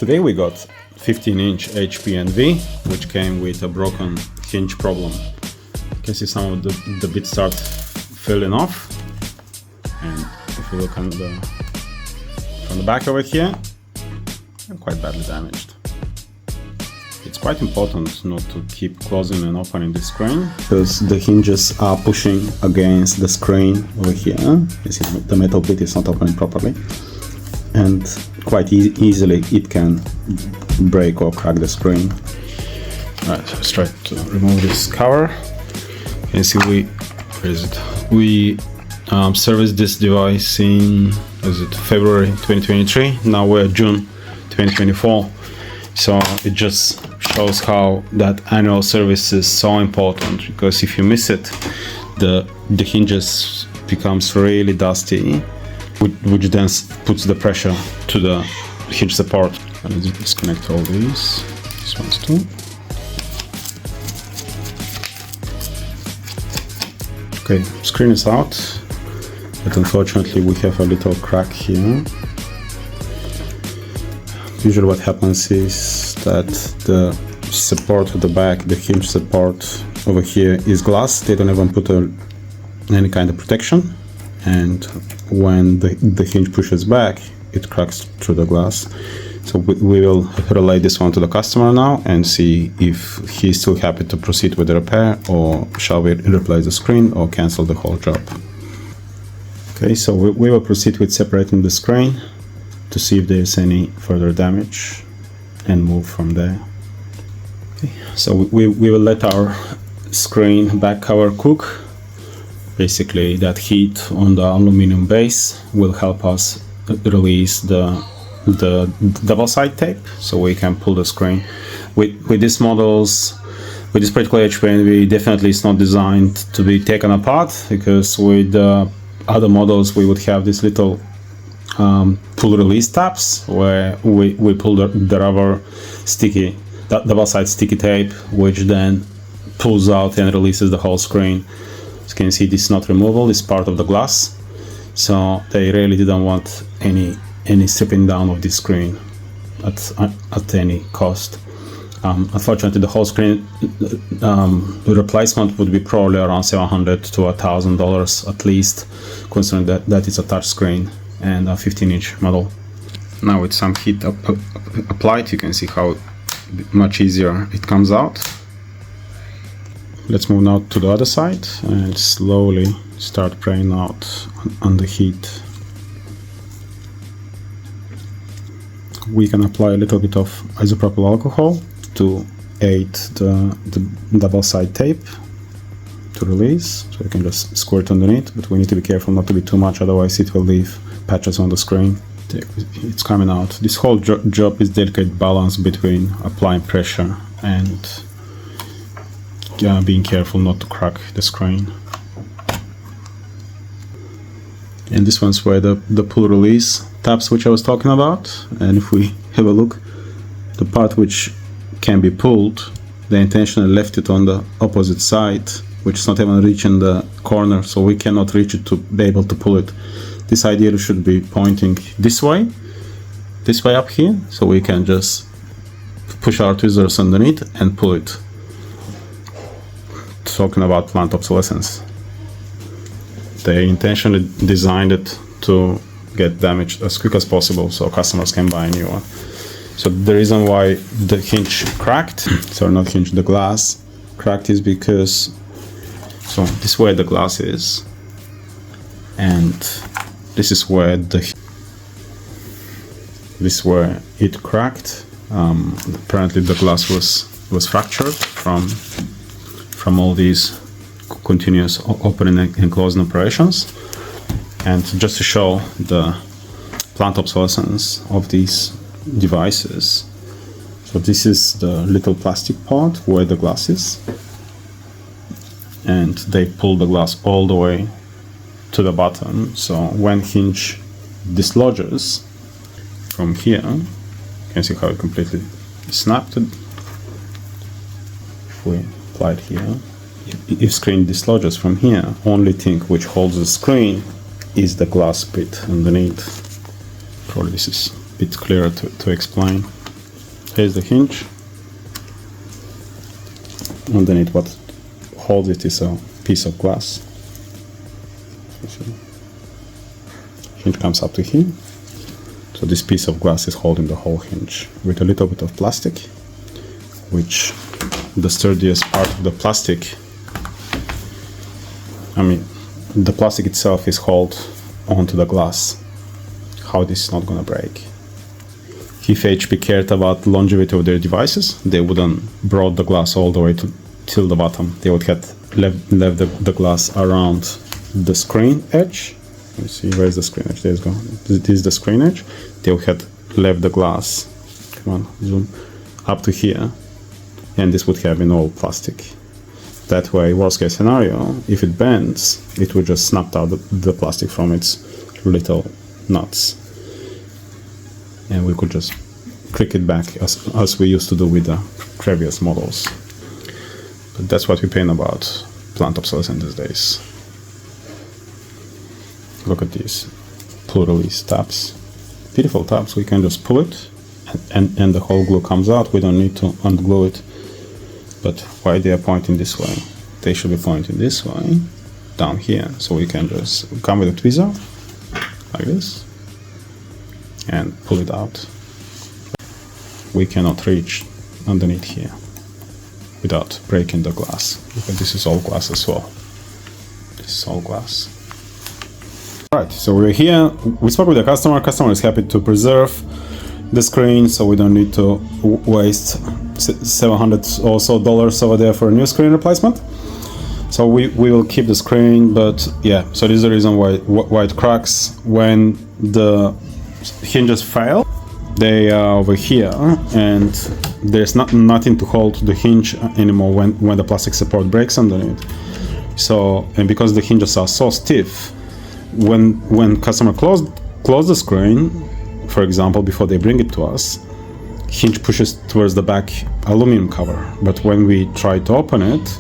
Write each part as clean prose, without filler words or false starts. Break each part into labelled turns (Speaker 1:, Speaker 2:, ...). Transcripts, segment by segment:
Speaker 1: Today we got 15-inch HP Envy, which came with a broken hinge problem. You can see some of the bits start falling off, and if you look from the back over here, they're quite badly damaged. It's quite important not to keep closing and opening the screen, because the hinges are pushing against the screen over here. You see the metal bit is not opening properly, and quite easily it can break or crack the screen. Alright, so let's try to remove this cover. You can see we serviced this device in February 2023. Now we're June 2024. So it just shows how that annual service is so important, because if you miss it, the hinges becomes really dusty, which then puts the pressure to the hinge support. And let's disconnect all these ones too. Okay, screen is out, but unfortunately we have a little crack here. Usually what happens is that the support at the back, the hinge support over here is glass. They don't even put any kind of protection, and when the hinge pushes back, it cracks through the glass. So we will relay this one to the customer now and see if he's still happy to proceed with the repair, or shall we replace the screen or cancel the whole job. Okay, so we will proceed with separating the screen to see if there's any further damage and move from there. Okay, so we will let our screen back cover cook. Basically that heat on the aluminum base will help us release the double side tape, so we can pull the screen. With these models, with this particular HP Envy, definitely it's not designed to be taken apart, because with other models we would have this little pull release tabs where we pull the rubber sticky, double side sticky tape, which then pulls out and releases the whole screen. As you can see, this is not removable, it's part of the glass, so they really didn't want any stripping down of this screen at any cost. Unfortunately, the whole screen replacement would be probably around $700 to $1,000 at least, considering that it's a touch screen and a 15-inch model. Now with some heat applied, you can see how much easier it comes out. Let's move now to the other side and slowly start praying out on the heat. We can apply a little bit of isopropyl alcohol to aid the double side tape to release, so we can just squirt underneath, but we need to be careful not to be too much, otherwise it will leave patches on the screen. It's coming out. This whole job is delicate balance between applying pressure and being careful not to crack the screen. And this one's where the pull release tabs which I was talking about, and if we have a look, the part which can be pulled, they intentionally left it on the opposite side, which is not even reaching the corner, so we cannot reach it to be able to pull it. This ideally should be pointing this way up here, so we can just push our tweezers underneath and pull it. Talking about plant obsolescence, they intentionally designed it to get damaged as quick as possible so customers can buy a new one. So the reason why the hinge cracked, sorry, not hinge, the glass cracked, is because, so this is where the glass is, and this is where it cracked. Apparently the glass was fractured from all these continuous opening and closing operations. And just to show the plant obsolescence of these devices, so this is the little plastic part where the glass is, and they pull the glass all the way to the bottom. So when hinge dislodges from here, you can see how it completely snapped. If we apply it here, if screen dislodges from here, only thing which holds the screen is the glass bit underneath. Probably this is a bit clearer to explain. Here's the hinge. Underneath what holds it is a piece of glass. Hinge comes up to here. So this piece of glass is holding the whole hinge with a little bit of plastic, which the sturdiest part of the plastic, the plastic itself is held onto the glass. How this is not gonna break. If HP cared about the longevity of their devices, they wouldn't brought the glass all the way till the bottom. They would have left the glass around the screen edge. Let's see, where's the screen edge? There's go. This is the screen edge. They would have left the glass, come on, zoom, up to here, and this would have been all plastic. That way, worst case scenario, if it bends, it would just snap out the plastic from its little nuts. And we could just click it back as we used to do with the previous models. But that's what we're paying about plant obsolescence these days. Look at these pull-release tabs. Beautiful tabs. We can just pull it and the whole glue comes out. We don't need to unglue it. But why they are pointing this way? They should be pointing this way, down here. So we can just come with a tweezer, like this, and pull it out. We cannot reach underneath here without breaking the glass, because this is all glass as well. This is all glass. Right, so we're here. We spoke with the customer. Customer is happy to preserve the screen, so we don't need to waste $700 or so over there for a new screen replacement. So we will keep the screen, but yeah, so this is the reason why it cracks. When the hinges fail, they are over here, and there's nothing to hold the hinge anymore when the plastic support breaks underneath. So, and because the hinges are so stiff, when customer close the screen, for example, before they bring it to us, hinge pushes towards the back aluminum cover. But when we try to open it,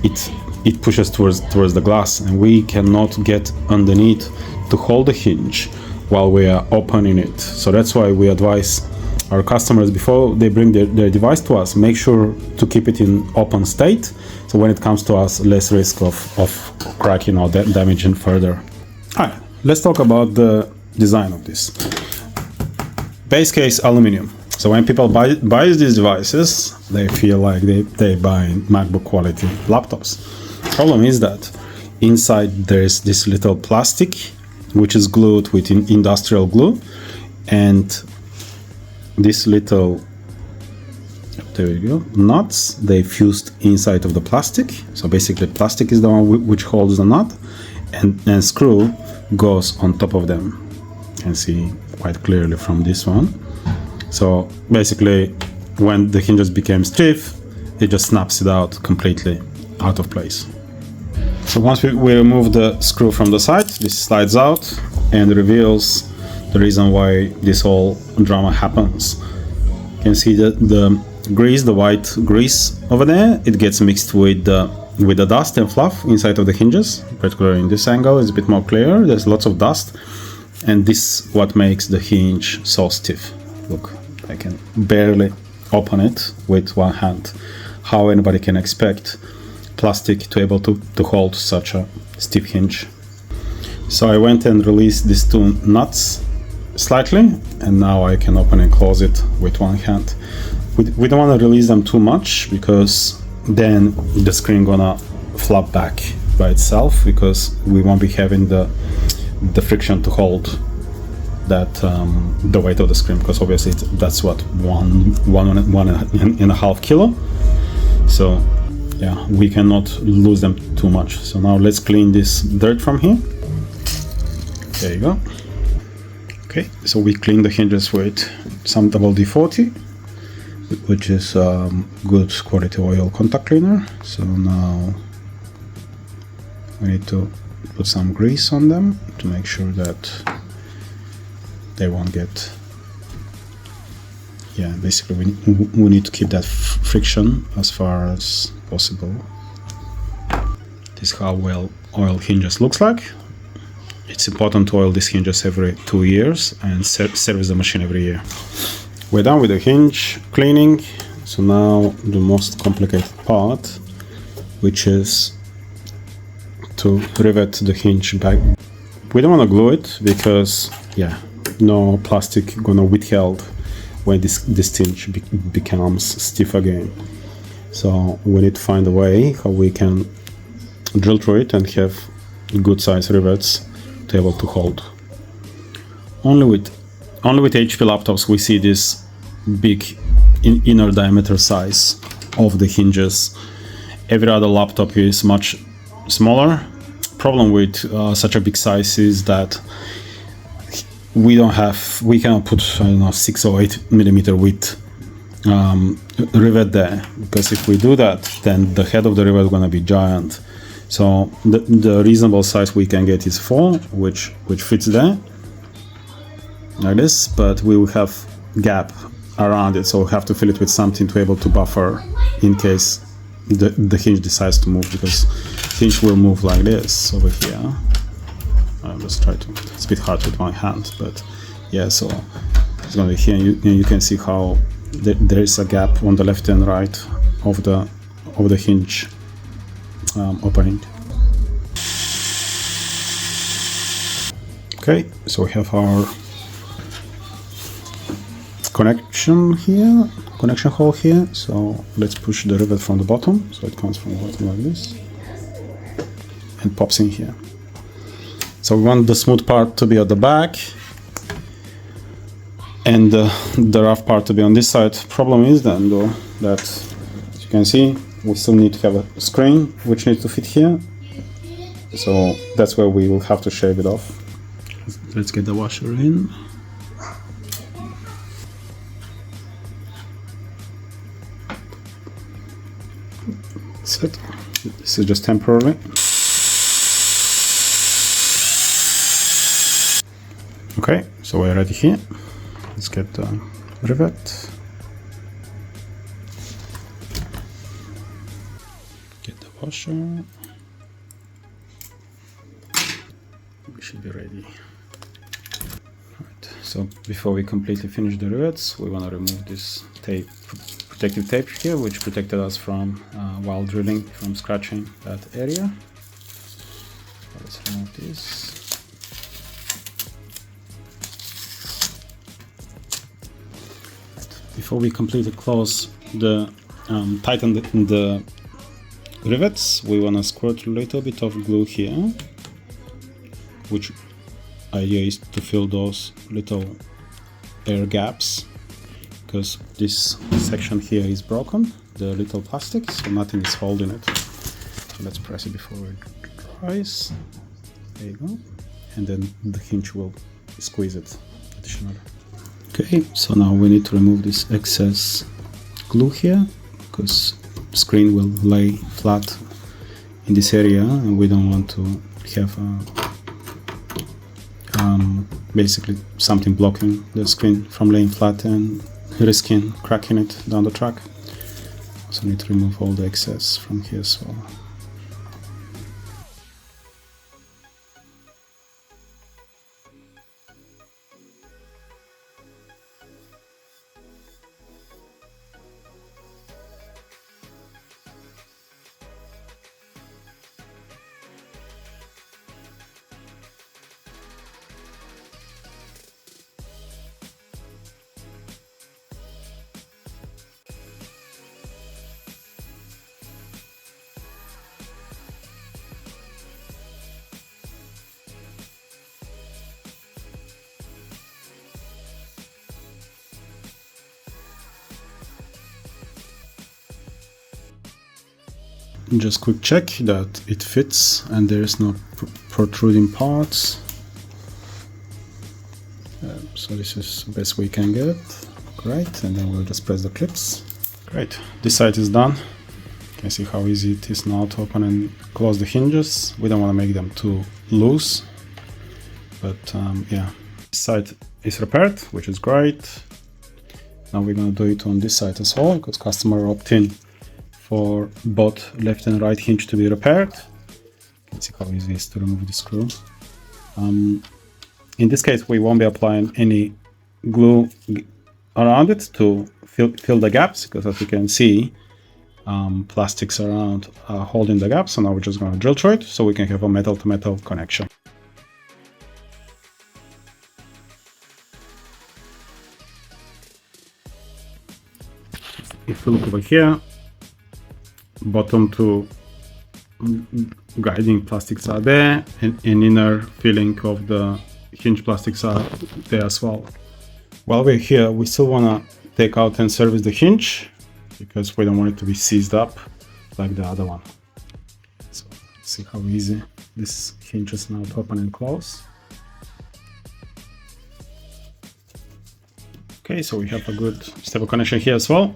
Speaker 1: it pushes towards the glass, and we cannot get underneath to hold the hinge while we are opening it. So that's why we advise our customers, before they bring their device to us, make sure to keep it in open state, so when it comes to us, less risk of cracking or damaging further. Alright, let's talk about the design of this. Base case aluminum. So when people buy these devices, they feel like they buy Macbook quality laptops. Problem is that inside there's this little plastic which is glued with industrial glue, and this little, there we go, nuts, they fused inside of the plastic. So basically plastic is the one which holds the nut, and screw goes on top of them. You can see quite clearly from this one. So basically when the hinges became stiff, it just snaps it out completely out of place. So once we remove the screw from the side, this slides out and reveals the reason why this whole drama happens. You can see that the grease, the white grease over there, it gets mixed with the dust and fluff inside of the hinges. Particularly in this angle, it's a bit more clear. There's lots of dust, and this is what makes the hinge so stiff. Look, I can barely open it with one hand. How anybody can expect plastic to able to hold such a stiff hinge? So I went and released these two nuts slightly, and now I can open and close it with one hand. We don't want to release them too much, because then the screen gonna flop back by itself, because we won't be having the friction to hold that the weight of the screen, because obviously that's what one and a half kilo. So yeah, we cannot lose them too much. So now let's clean this dirt from here. There you go. Okay, so we clean the hinges with some WD-40, which is good quality oil contact cleaner. So now we need to put some grease on them to make sure that they won't get, yeah, basically we need to keep that friction as far as possible. This is how well oil hinges looks like. It's important to oil these hinges every 2 years and service the machine every year. We're done with the hinge cleaning, so now the most complicated part, which is to rivet the hinge back. We don't want to glue it because, yeah, no plastic gonna withhold when this hinge becomes stiff again. So we need to find a way how we can drill through it and have good size rivets to be able to hold. Only with HP laptops we see this big inner diameter size of the hinges. Every other laptop is much smaller. Problem with such a big size is that we cannot put, I don't know, 6 or 8 millimeter width rivet there, because if we do that, then the head of the rivet is going to be giant. So the reasonable size we can get is 4, which fits there like this, but we will have gap around it, so we have to fill it with something to be able to buffer in case the hinge decides to move, because hinge will move like this over here. I'll just try to, it's a bit hard with my hand, but yeah, so it's going to be here, and you can see how there is a gap on the left and right of the hinge opening. Okay, so we have our connection hole here, so let's push the rivet from the bottom, so it comes from the bottom like this and pops in here. So we want the smooth part to be at the back and the rough part to be on this side. Problem is then though that, as you can see, we still need to have a screen which needs to fit here, so that's where we will have to shave it off. Let's get the washer in. That's it. This is just temporarily. Okay, so we're ready here. Let's get the rivet. Get the washer. We should be ready. Right, so before we completely finish the rivets, we want to remove this tape, protective tape here, which protected us from while drilling, from scratching that area. So let's remove this. Before we completely close the tighten the rivets, we want to squirt a little bit of glue here, which idea is to fill those little air gaps, because this section here is broken, the little plastic, so nothing is holding it. So let's press it before it dries. There you go, and then the hinge will squeeze it additionally. Okay, so now we need to remove this excess glue here, because the screen will lay flat in this area and we don't want to have basically something blocking the screen from laying flat and risking cracking it down the track. So need to remove all the excess from here as well. Just quick check that it fits and there is no protruding parts. So this is the best we can get. Great, and then we'll just press the clips. Great, this side is done. You can see how easy it is now to open and close the hinges. We don't want to make them too loose, but yeah, this side is repaired, which is great. Now we're going to do it on this side as well, because customer opted for both left and right hinge to be repaired. You can see how easy it is to remove the screw. In this case, we won't be applying any glue around it to fill the gaps, because as you can see, plastics around holding the gaps. So now we're just going to drill through it so we can have a metal-to-metal connection. If you look over here, bottom two guiding plastics are there, and inner filling of the hinge plastics are there as well. While we're here, we still want to take out and service the hinge, because we don't want it to be seized up like the other one. So let's see how easy this hinge is now to open and close. Okay, so we have a good stable connection here as well.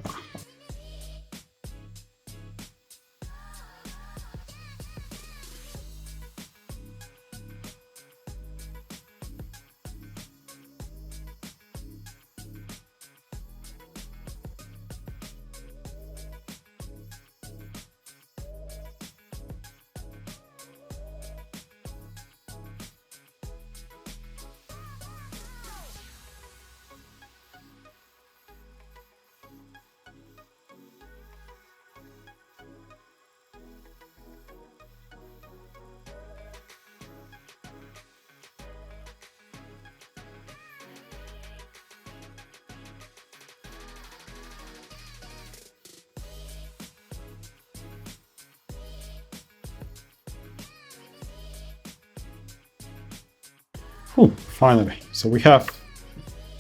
Speaker 1: Finally, so we have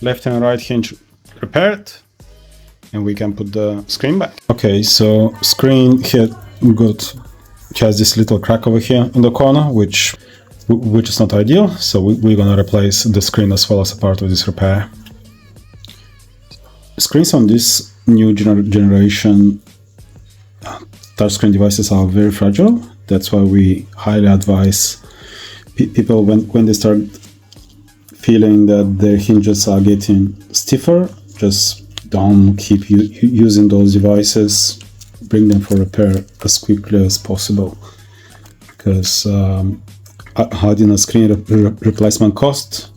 Speaker 1: left and right hinge repaired, and we can put the screen back. Okay, so screen here has this little crack over here in the corner, which is not ideal. So we're gonna replace the screen as well as a part of this repair. Screens on this new generation touchscreen devices are very fragile. That's why we highly advise people when they start feeling that their hinges are getting stiffer, just don't keep using those devices. Bring them for repair as quickly as possible, because adding a screen replacement cost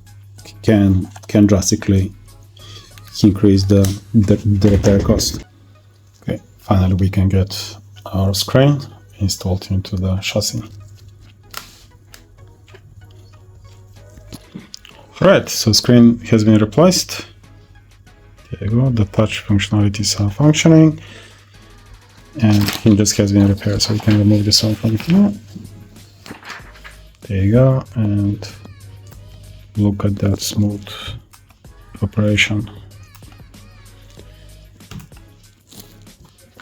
Speaker 1: can drastically increase the repair cost. Okay, finally we can get our screen installed into the chassis. Right, so screen has been replaced. There you go, the touch functionalities are functioning, and hinges has been repaired, so we can remove this one from here. There you go, and look at that smooth operation.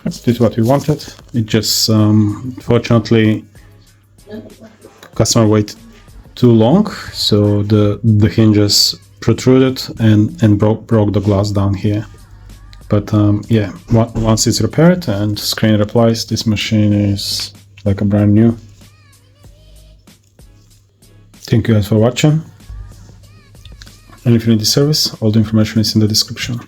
Speaker 1: This is what we wanted. It just fortunately customer waited too long, so the hinges protruded and broke the glass down here. But yeah, once it's repaired and screen replaced, this machine is like a brand new. Thank you guys for watching, and if you need this service, all the information is in the description.